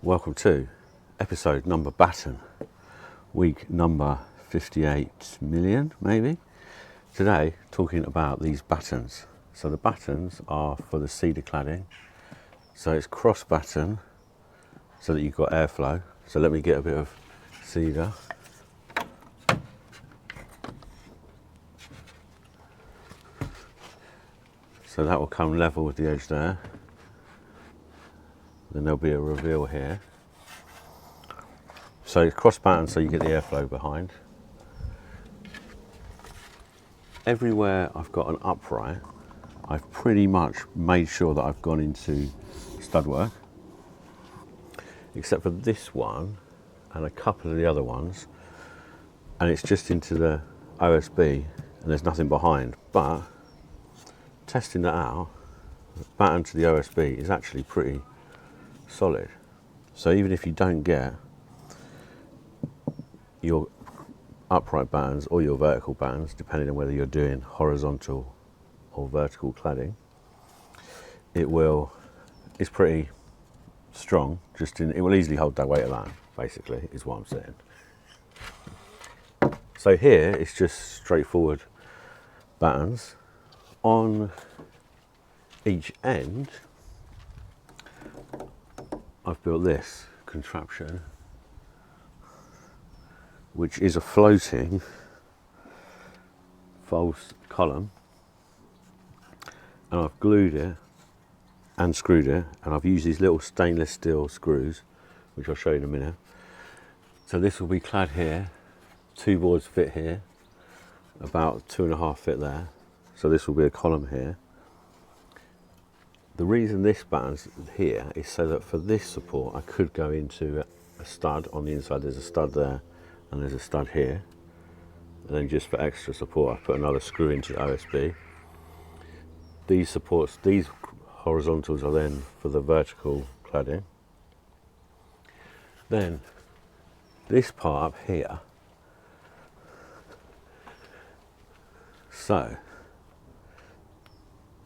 Welcome to episode number batten, week number 58 million maybe. Today talking about these battens. So the battens are for the cedar cladding. So it's cross batten so that you've got airflow. So let me get a bit of cedar. So that will come level with the edge there. Then there'll be a reveal here. So it's cross batten so you get the airflow behind. Everywhere I've got an upright, I've pretty much made sure that I've gone into stud work, except for this one and a couple of the other ones, and it's just into the OSB and there's nothing behind. But testing that out, the batten to the OSB is actually pretty solid. So even if you don't get your upright battens or your vertical battens, depending on whether you're doing horizontal or vertical cladding, it's pretty strong. It will easily hold that weight of that, basically, is what I'm saying. So here it's just straightforward battens. On each end I've built this contraption, which is a floating false column, and I've glued it and screwed it, and I've used these little stainless steel screws, which I'll show you in a minute. So this will be clad here, 2 boards fit here, about 2.5 fit there, so this will be a column here. The reason this batten's here is so that for this support I could go into a stud on the inside. There's a stud there and there's a stud here, and then just for extra support I put another screw into the OSB. These supports, these horizontals, are then for the vertical cladding. Then this part up here, so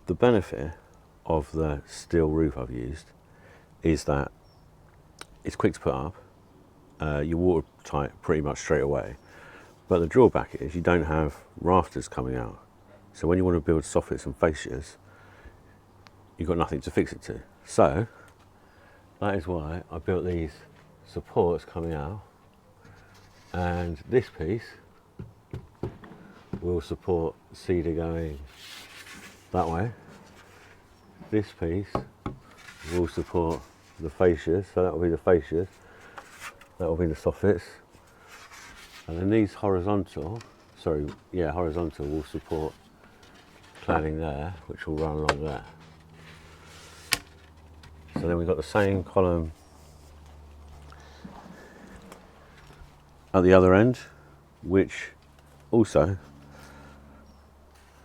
the benefit of the steel roof I've used is that it's quick to put up, you're watertight pretty much straight away, but the drawback is you don't have rafters coming out. So when you want to build soffits and fascias, you've got nothing to fix it to. So that is why I built these supports coming out, and this piece will support cedar going that way. This piece will support the fascias, so that will be the fascias, that will be the soffits, and then these horizontal will support cladding there, which will run along there. So then we've got the same column at the other end, which also,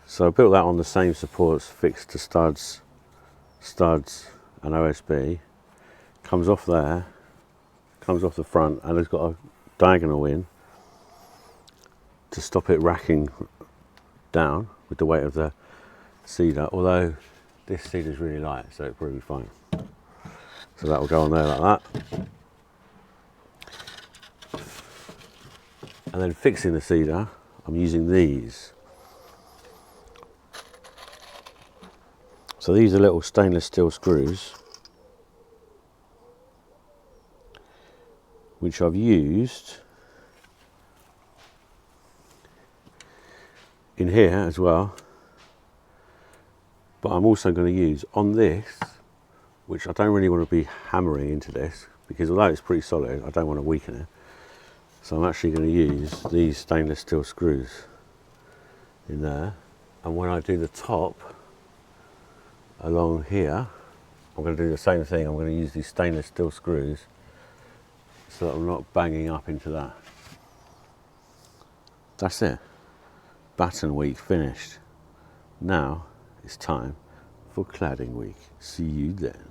so I built that on the same supports fixed to studs and OSB, comes off there, comes off the front, and it's got a diagonal in to stop it racking down with the weight of the cedar, although this cedar is really light, so it'll probably be fine. So that will go on there like that. And then fixing the cedar, I'm using these. So these are little stainless steel screws, which I've used in here as well, but I'm also going to use on this, which I don't really want to be hammering into this, because although it's pretty solid, I don't want to weaken it. So I'm actually going to use these stainless steel screws in there, and when I do the top along here, I'm going to do the same thing. I'm going to use these stainless steel screws so that I'm not banging up into that. That's it. Batten week finished. Now it's time for cladding week. See you then.